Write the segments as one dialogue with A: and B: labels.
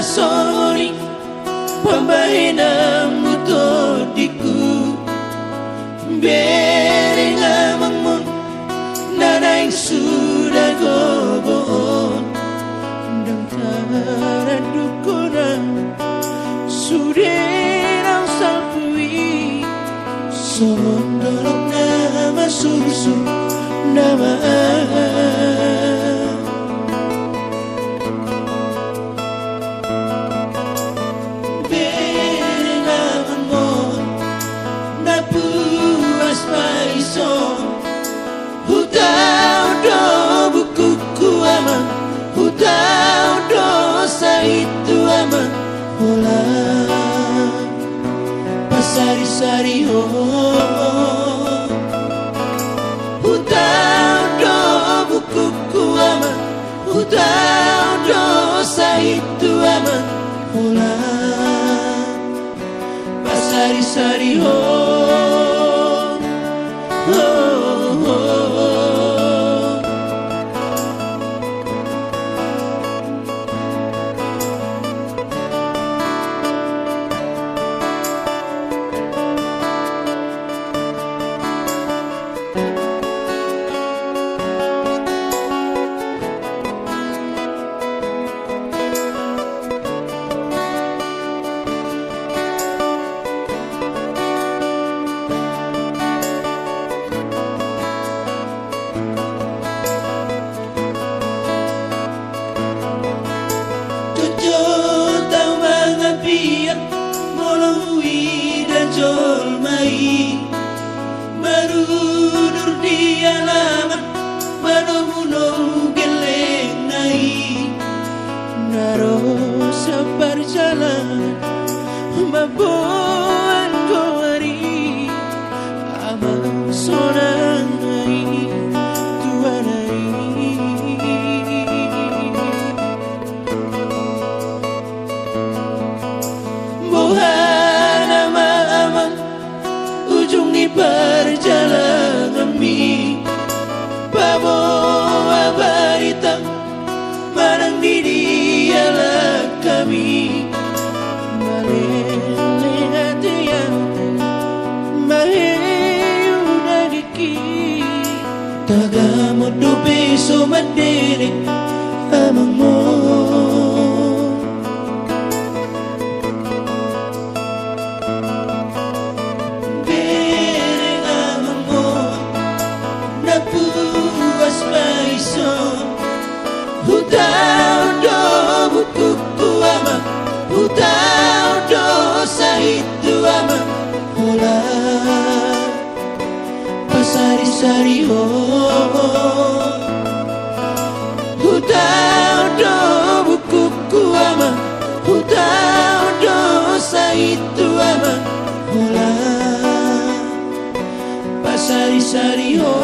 A: sasoni pambahina mutodiku bereng amangmun nanaing sudah gobon dan taradukunan sudah salpui somondolok nama susu nama itu aman hola pasari-sari ho hutau do bukuku aman hutau dosa itu aman hola pasari-sari ho Marudur dia lama Manumunong geleng nai Naro sabar jalan Mabuan goari Amang sonang nai Tuanai Bohana ma-amang ujung di perjalanan mi bawa barita marang di dialah kami malele hati yang maheyu nagiki tagamo do beso madere amang mo hutau do bukuku ama hutau dosa itu ama hola pasari-sari ho hutau do bukuku ama hutau dosa itu ama hola pasari-sari ho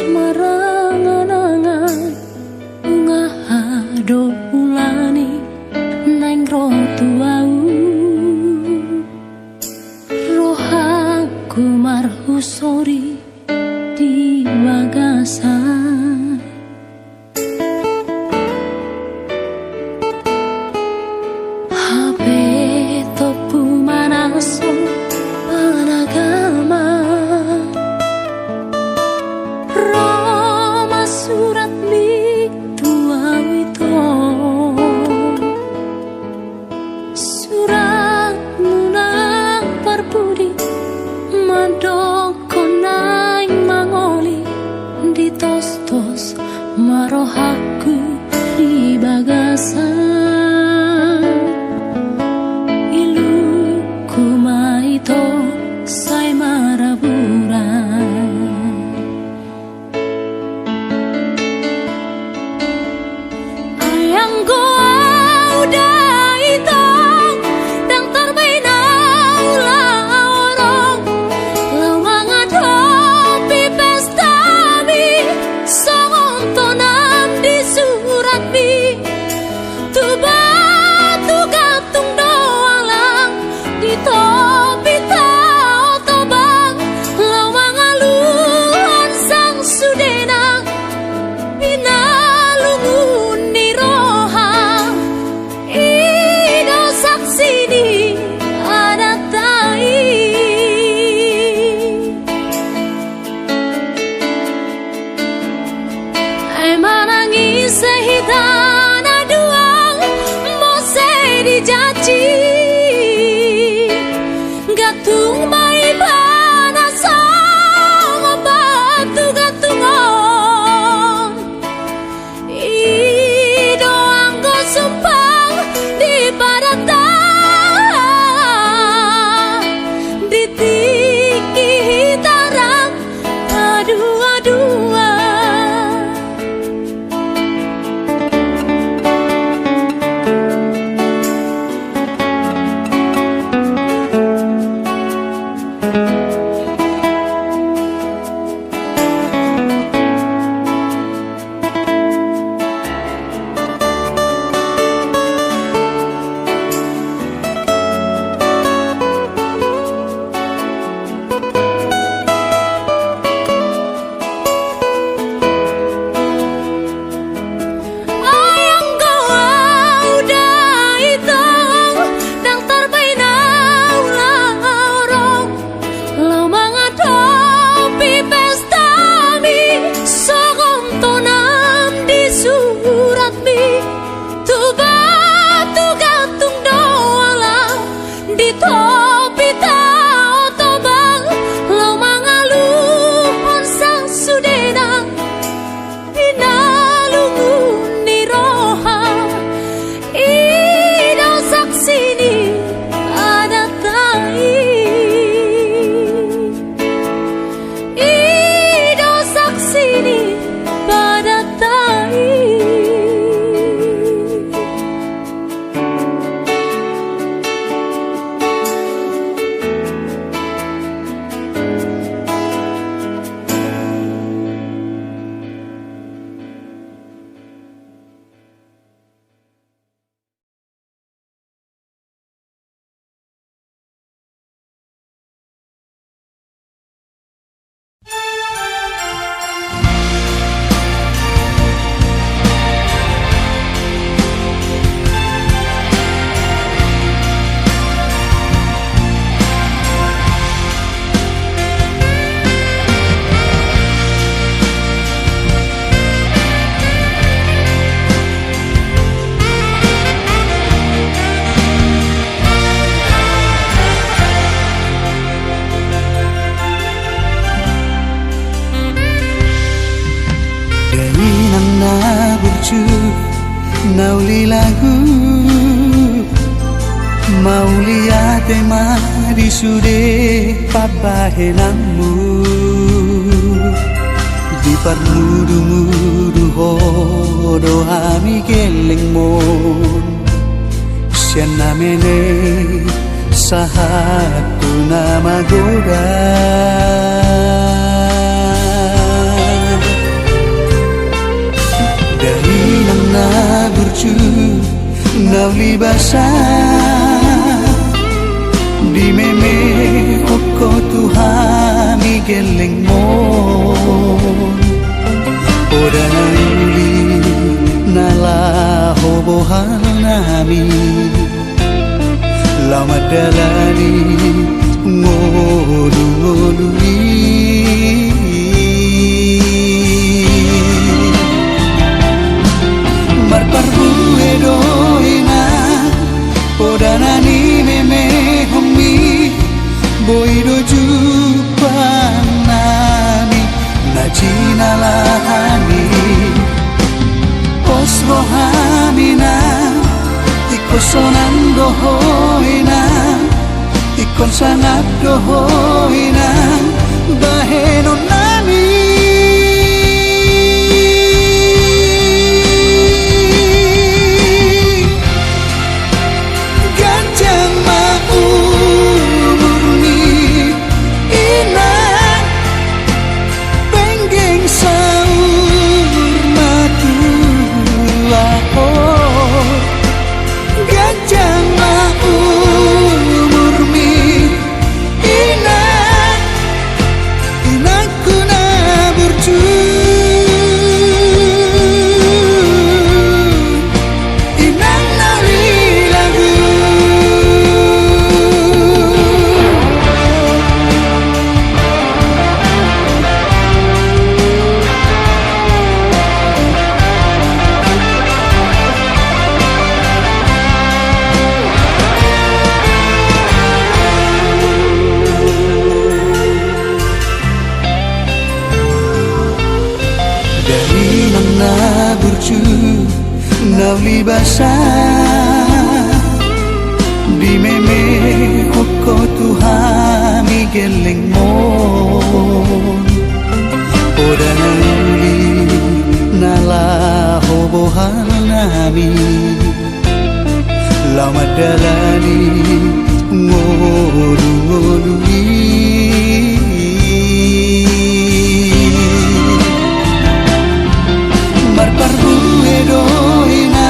A: marangan-angan ngahado
B: surat mi tuawito surat nunang parpudi madoko naing mangoli di tos-tos marohaku di bagasan ilu kumaito say maraburan ayang goa udah ito dang tarbay na ula orong law mga topi pestami songon tonam di surat mi tuba tugatung doang lang di topi tao tobang law mga luhon sang sudena pinalungun ni roha ido saksini ada tai ay manangis sehidana duang mose dijaci gatung mai bana song batu gatungon ido anggo sumpang di padata di tiki hitarang adua-dua ayang goa udah itong dang tarbay na ulang orong law mga topi pestami sogom tonam di surat mi tuba tugatung doang lang di topi tao tobang law mga luhon sang sudena pinalungun ni roha ido saksini ada tai ido saksini pada tai
A: Dari nang naburcu nauli lagu mau lihat mari sude papahenangmu di parmudu-mudu hodo hami geleng mon siana mene sahatu nama goda dari nang naburcu nauli basah di meme hoko tuhami geleng mon oda nauli nala hobohan nami lama dalani ngodu-ngodui sonan dohoina ikon sangat dohoina baheno nami ganjang mau murni ina penggeng saur matu lapor ganjang mau murni ina inaku na burju inang nawi lagu dari nana burju nauli basah di meme hoko tuhami geleng mon oda nauli nala hobohan nami lama dalani ngolu-ngolui marparbu edoina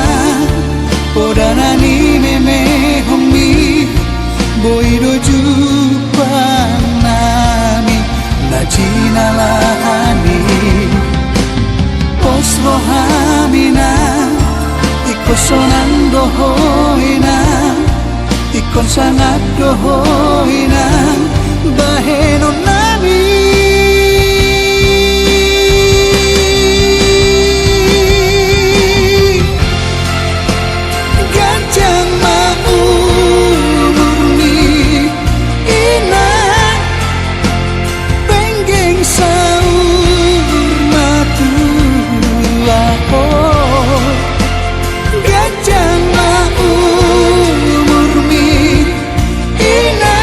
A: podanani meme homi boido jupanami najina lahani pos rohamina ikosonan dohoina ikon sangat dohoina baheno nami ganjang mau murni ina penggeng saur matu lapor ganjang mau murni ina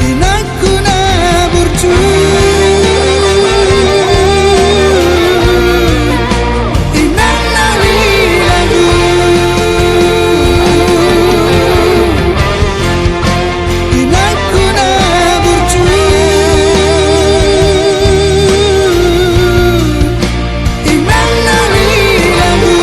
A: inaku na burju inang nawi lagu inaku na burju inang nawi lagu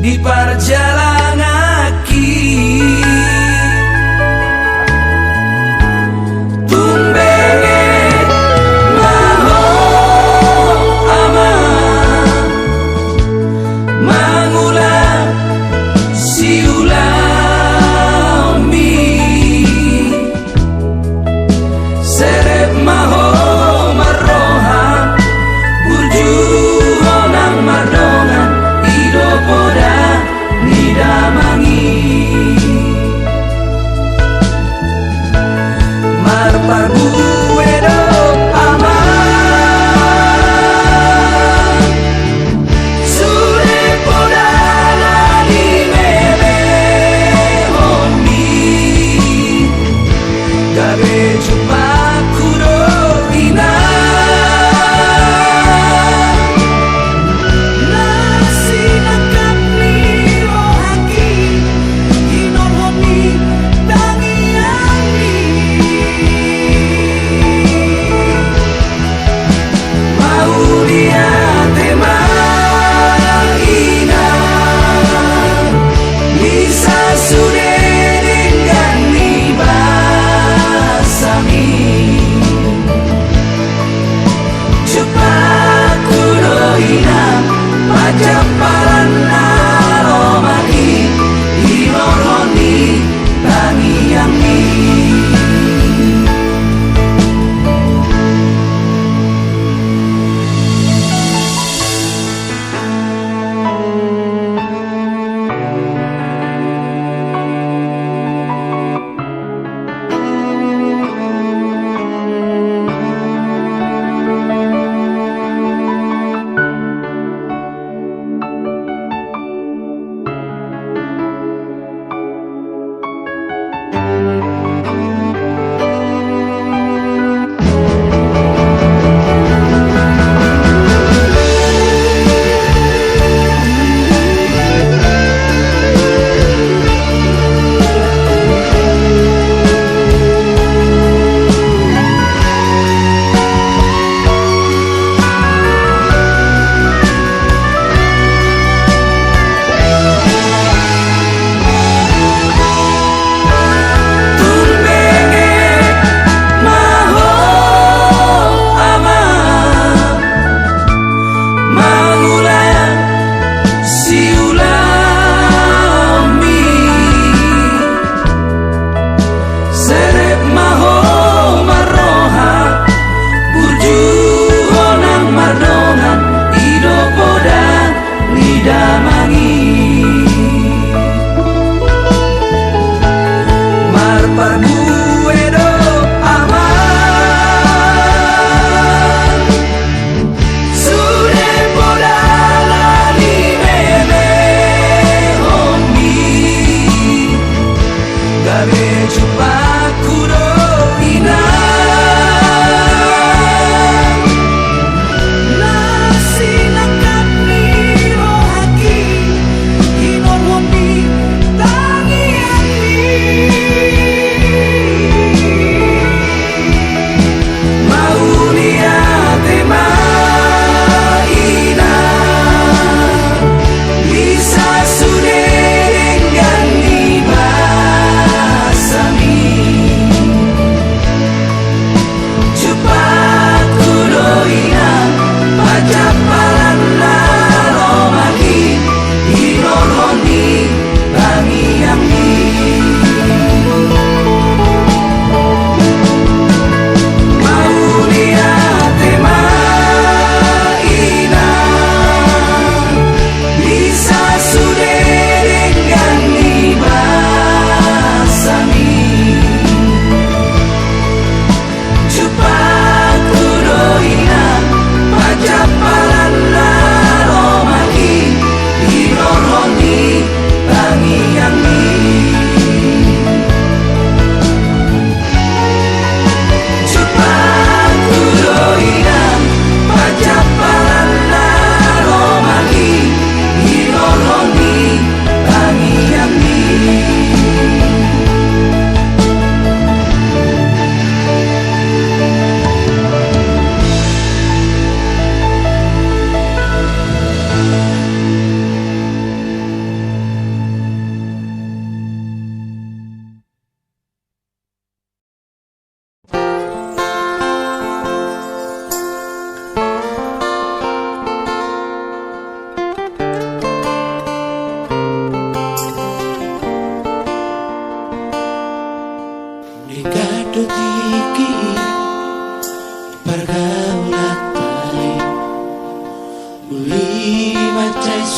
A: di perjalanan aki tumbenge maho aman mangulang siulami serep maho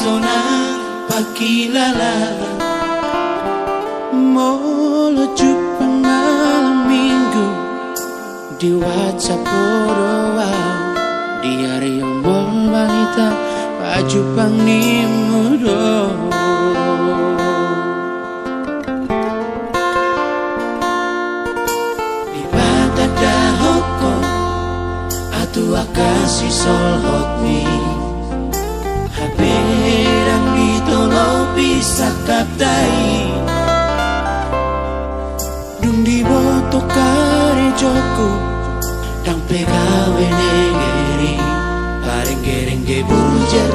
A: sonang pakilala Molujuk malam minggu di WhatsApp wow di hari mall balita baju pangnimuro di bata dahoko atu akasi sol hokmi haberang ditolo bisa kaptai dung di boto kari joko dang pegawe negeri paring gereng ge burjer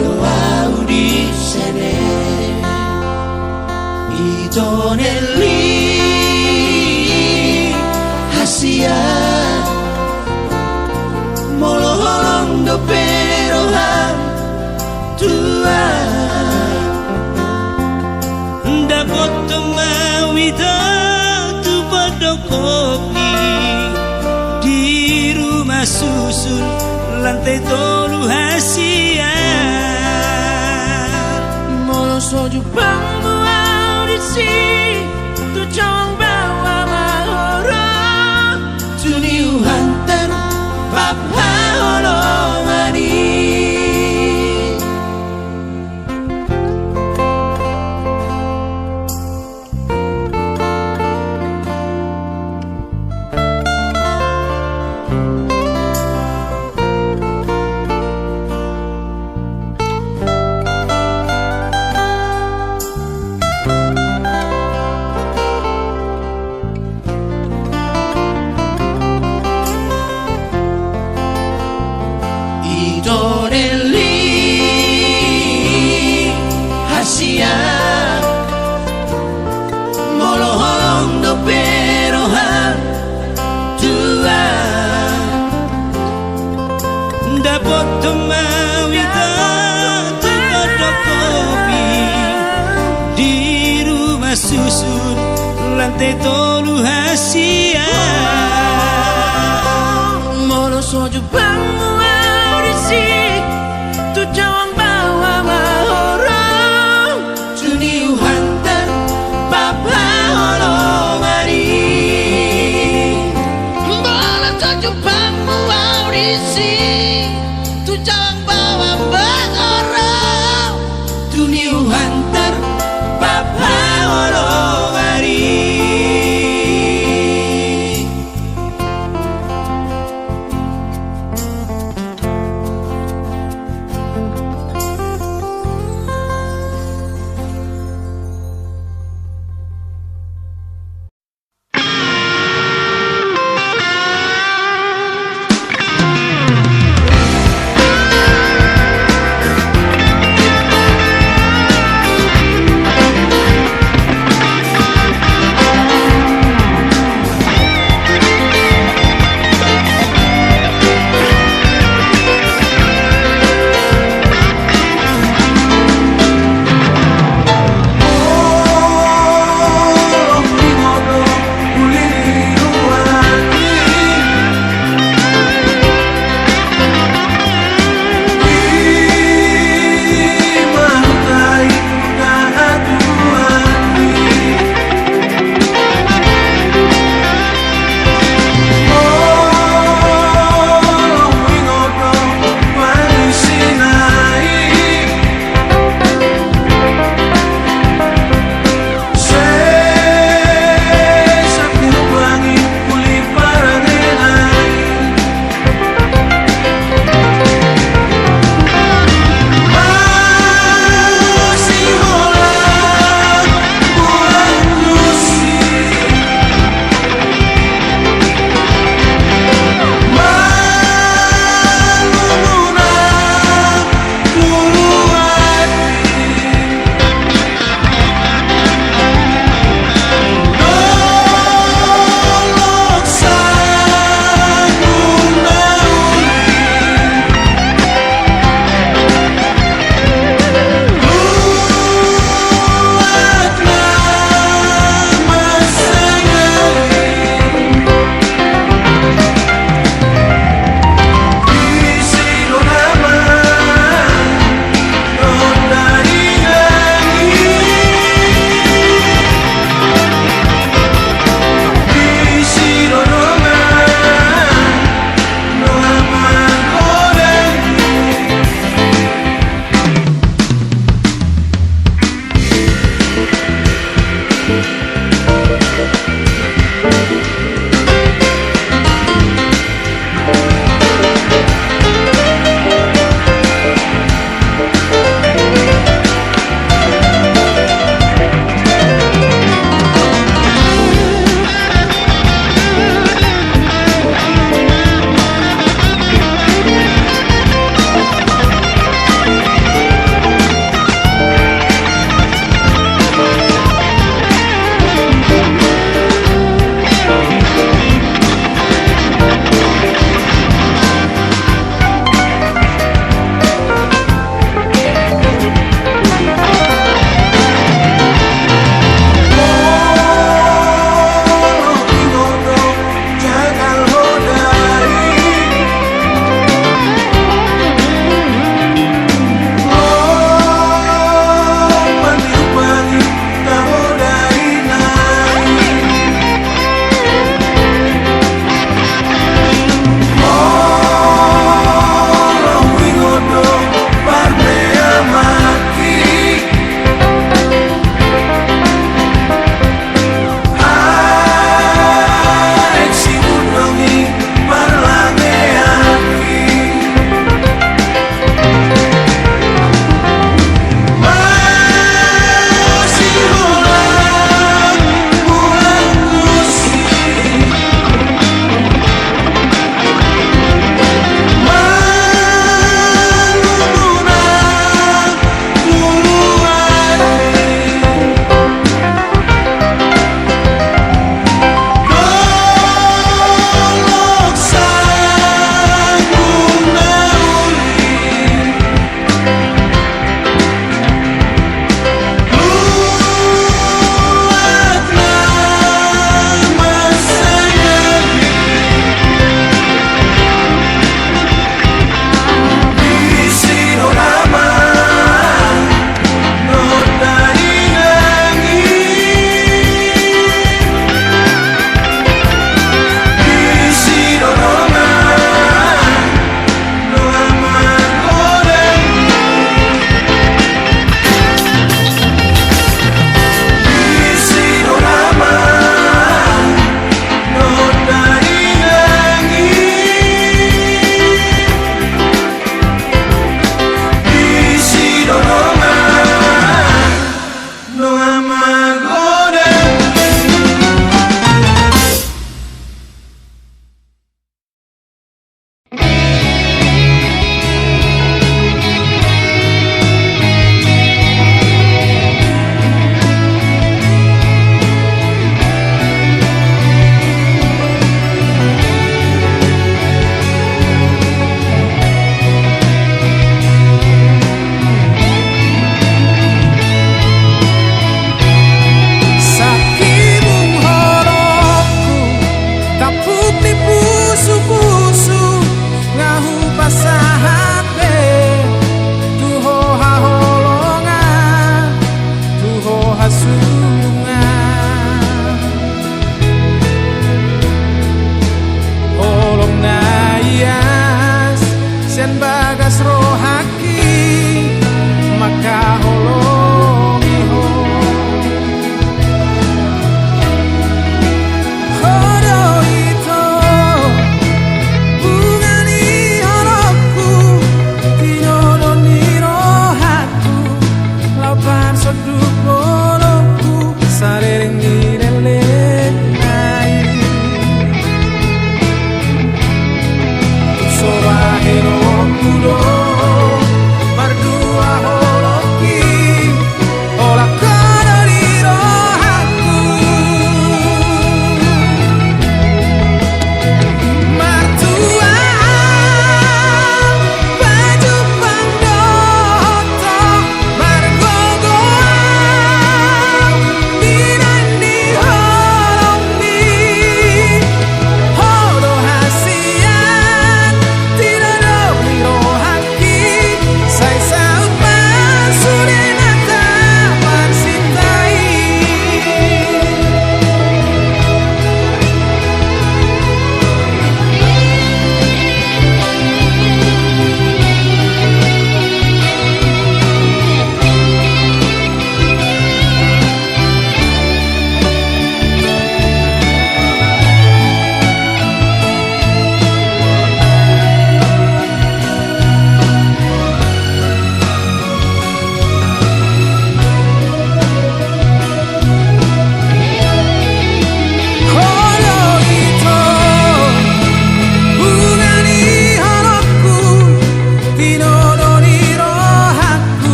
A: doa di sene itoneli hasia molo holong do perohan tua dapat temawita tu padokopi di rumah susun lantai tolu hasia molo soju bangmu audisi tu cong bawa mahoro tuni uhantar bab haolongani susun lantai tolu hasia molo soju bangmu audisi tu jawang bawa mahoro tuni uhantar bapa holongari molo soju bangmu audisi tu jawang bawa mahoro tuni uhantar bapa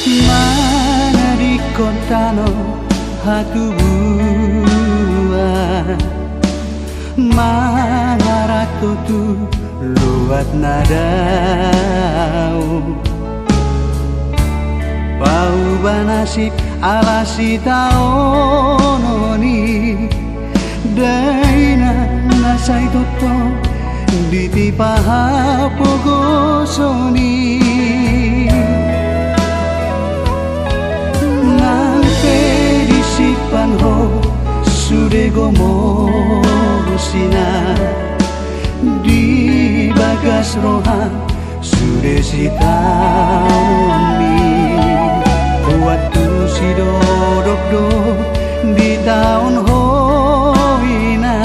A: Mana di kota no hatu buah Mana ratu tu luat nadau Pau banasik alasi taononi Daina nasai toto ditipa hapogosoni Panho sude gomosina di bagas rohan sude sitauni waktu si dodok do di tahun hoina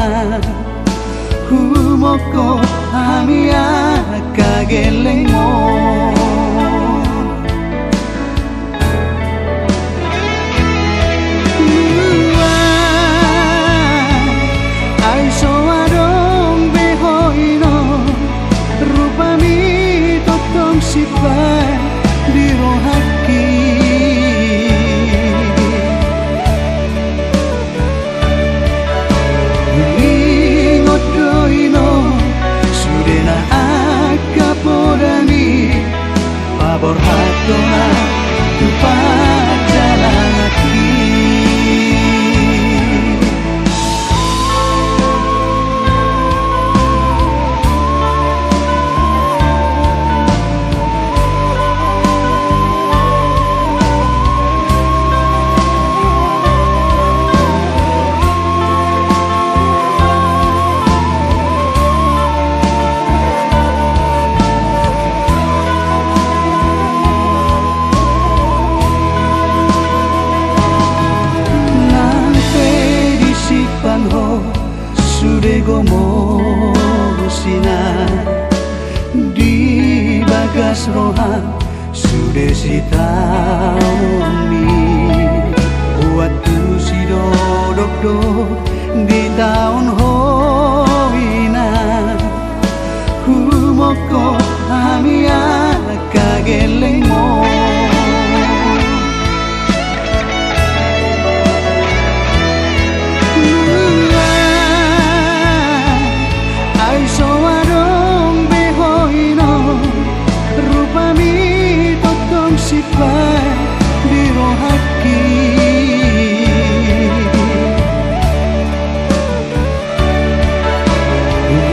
A: humoko hamia kageleng mo Sipai di rohaki Ingot doino Sudena akapodani Pabor hatona Tupat jalan hati Sude gomosina di bagas rohan sude sitauni waktu si dodok do di tahun hoina humoko hamia kageleng mo Sipai di rohaki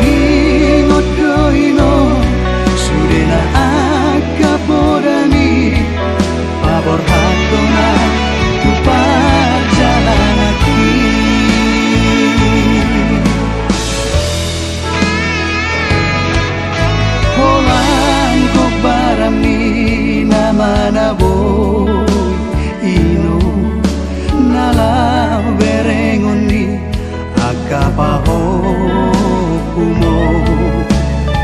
A: Ingot doino Sudena akapodani Pabor hatona Tupat jalan hati Holang kok barami mana boy ino nala berengoni akapaho kumo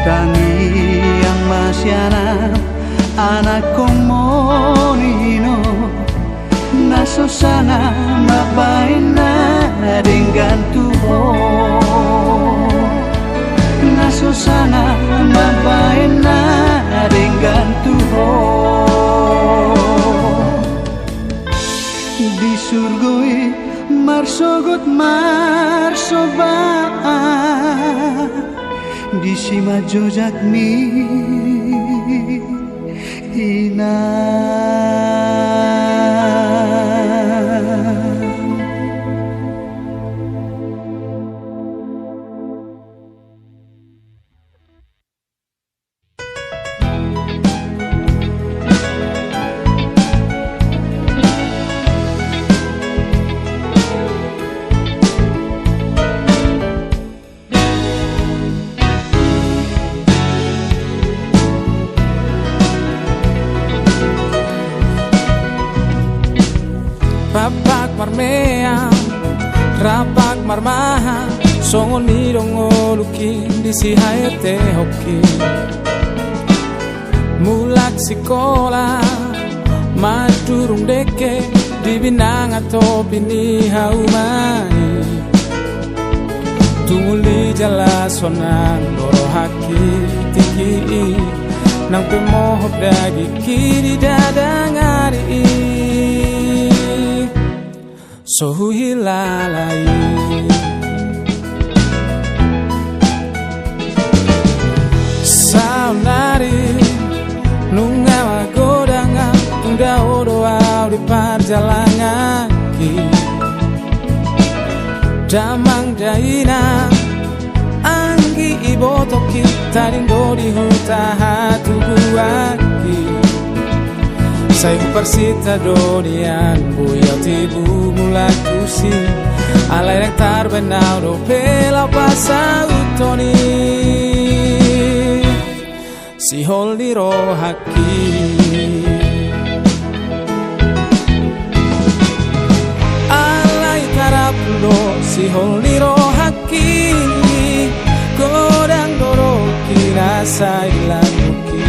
A: tangi yang masyana anak komonino nasosana mabaina dengan Tuhan nasosana mabaina dengan Tuhan di surgoi marsogot marsoba di sima jojak mi ina
C: Rapak marmea, rapak marmaha, songon nirong oluki di si haete hoki. Mulak sikola, maturung deke di binang atau bini haumai. Tunguli jala sonan doro haki tiki, nang pemohon dagi kiri dadangari sohu hilalai saunari nungawa godanga tunda odoa di perjalanan ki damang daina anggi ibotoki tarindo di huta hatu buaki sai persita donian buya tibu mulai kusi alai rektar benau do pela pasa utoni si holdi rohaki alai tarapulo si holdi rohaki godang doroki rasa ilanuki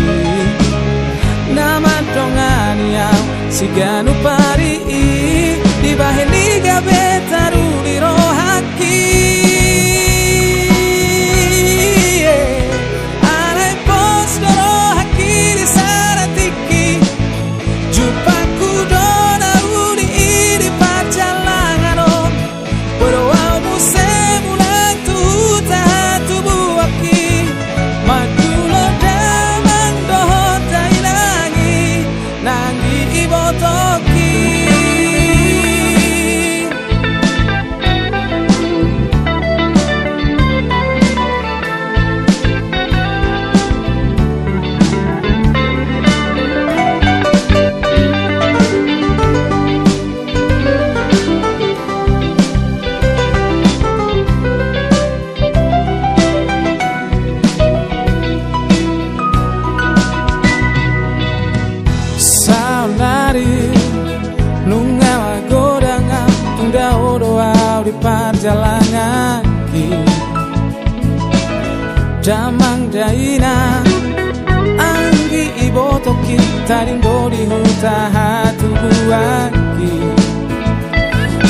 C: nama dongania siganu pari di baheni gabe taru di rohaki alai pos rohaki di saratiki jupaku dona uni di pacalangan pero au semulang tu tahatu buaki madulo damang dohot dailangi nangi ibotoki nungawa godanga tunda odoa di perjalanan ki damang daina anggi ibotoki tarindo di huta hatu buaki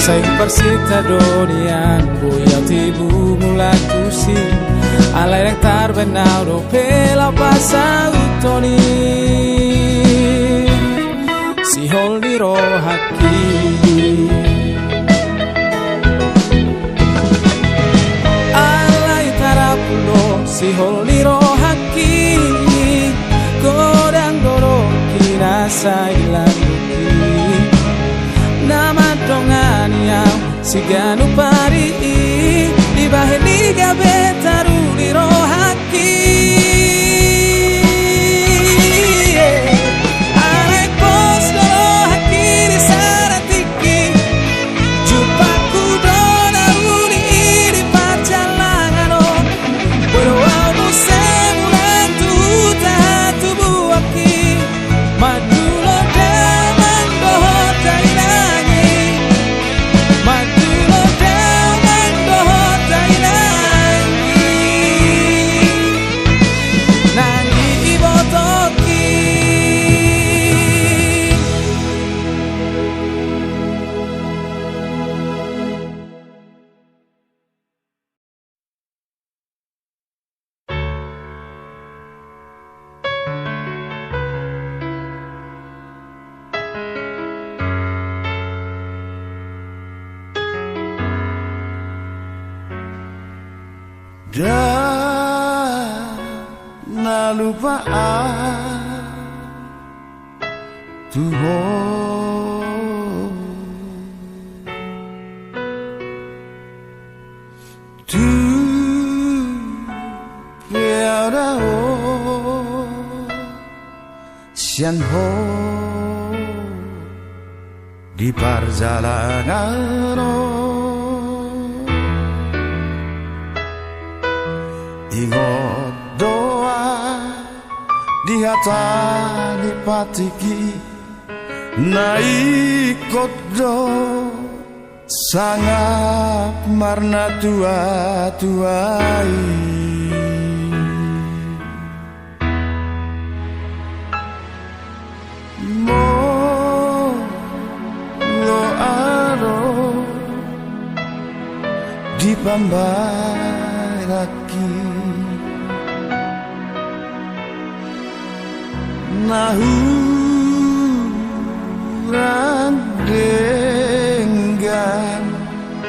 C: sai persita donian buya tibu mulai kusi alai rektar benau do pela pasa utoni si holdi rohaki alai tarapulo si holdi rohaki godang doroki rasa ilanuki nama dongania siganu pari di baheni gabe taru di rohaki
A: Jangan lupa Tuhan Tu tiada sian ho di perjalanan ingat doa di hati patiki naik kodo sangat marna tua tuai mo lo aro di pambai laki
D: nahuran denggan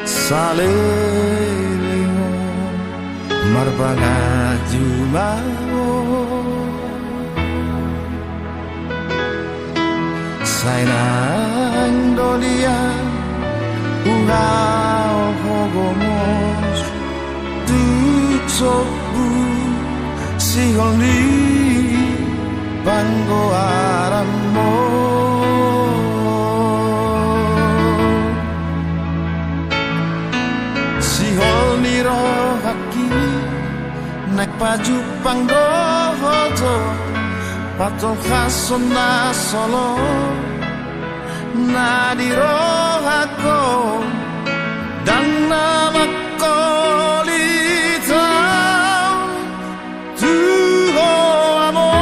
D: salelingo marbanga jumao sainang dolian ungao hogomos tuksobu sihoni banggo aramo sihoni rohaki nek paju pangdohojo patol khasona solo nadirohako dan nama kolita tuho amor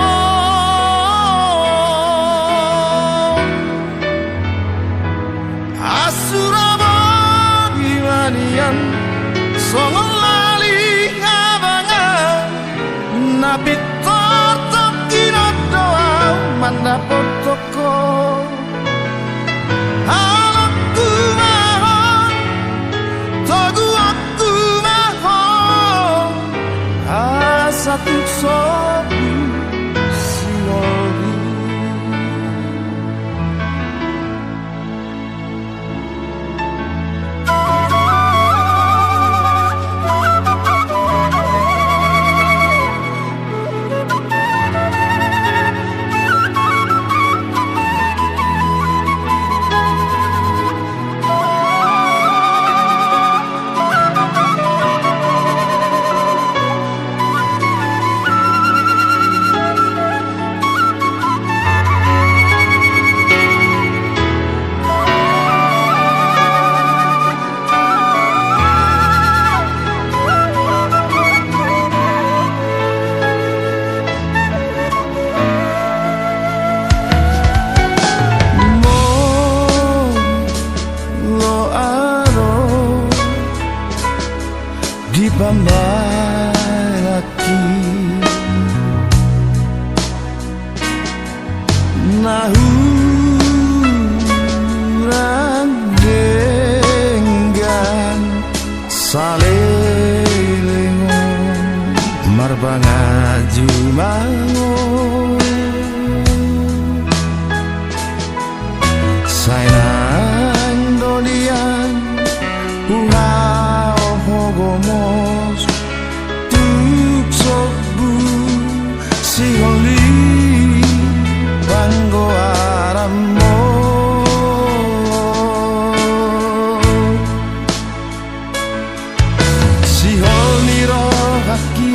D: asurabadi manian songolali abangan nabi tortok kinodoa mandapotoko satu sobu siori Bambalaki nahuran denggan salelingo marbanga jumango sainang dolian ungao hogomos tuksobu siholi banggo aramo siholi rohaki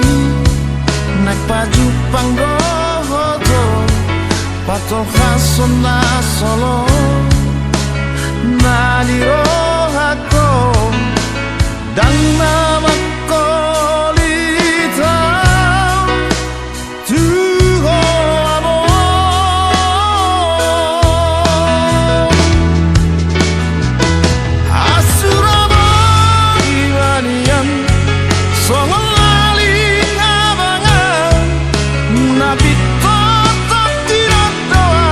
D: nak paju panggohodo patol khasona solo nani rohako dan nama kolita tuho amor asurabadi manian songolali abangan nabi totok kinodoa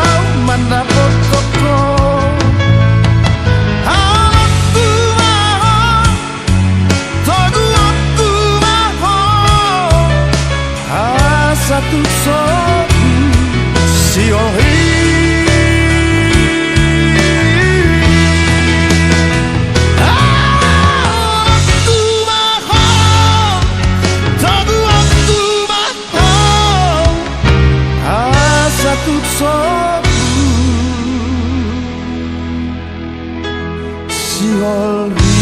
D: mandapotoko satu sobu siori aku maho tagu aku maho satu sobu siori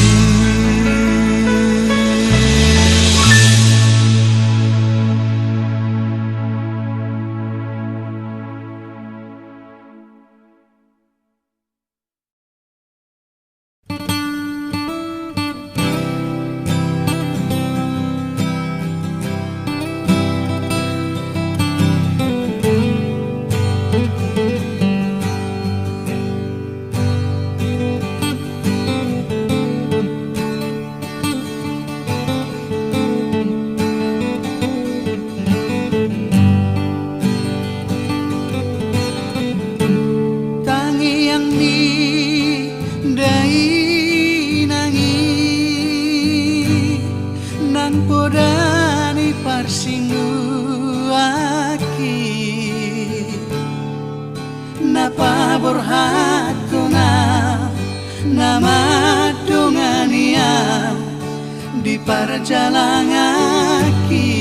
A: napaborhat ko na madongania di perjalanan aki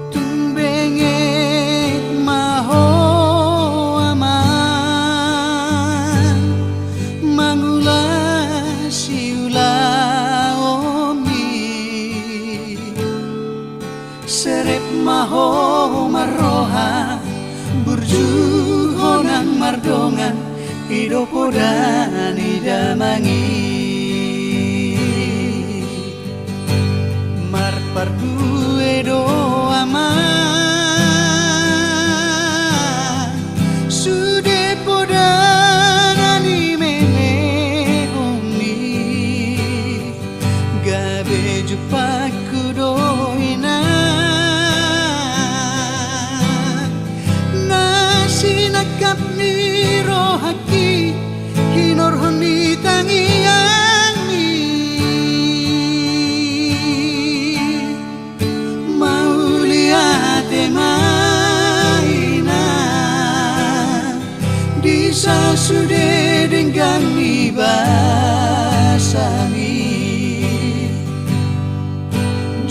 A: tumbenge maho aman mangula siula omi serep maho maroha burju honang mardongan hidup dan idamangi marpardu edo aman sude podan animene umi gabe jupaku doina nasi nakap ni rohaki hinorhoni tangiangi mauliate maina disa sude dengan ibasami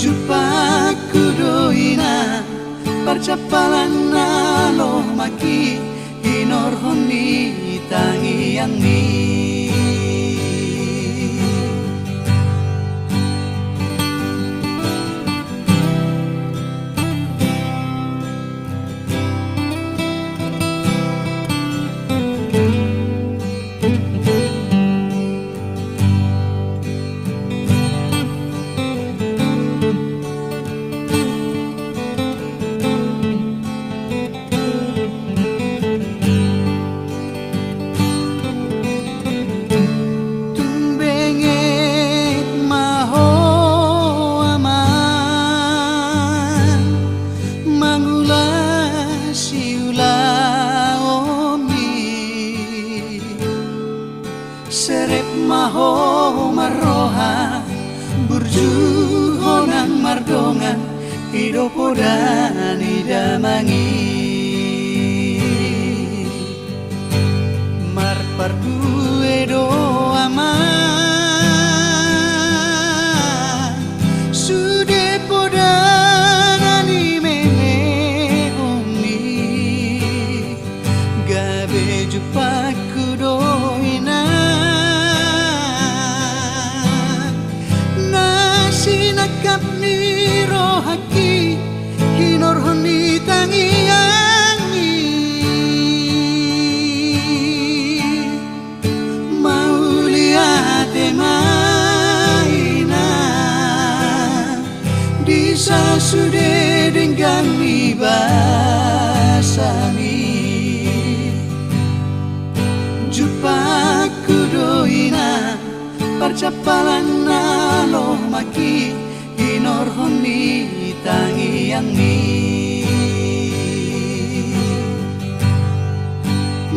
A: jupaku doina percapalan nalo maki hinorhoni tangiangi serep maho maroha burju honang mardongan hidup dan idamangi marpardu edo aman sude podan animene umi gabe jupaku doina nakap ni rohaki hinorhoni tangiangi mauliate maina disa sude dengan ibasami jupaku doina percapalan nalo maki hinorhoni tangiangi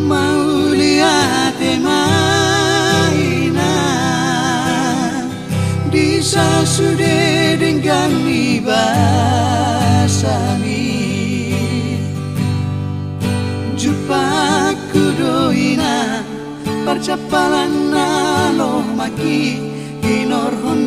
A: mauliate maina disa sude dengan ibasami jupaku doina percapalan nalo maki hinorhoni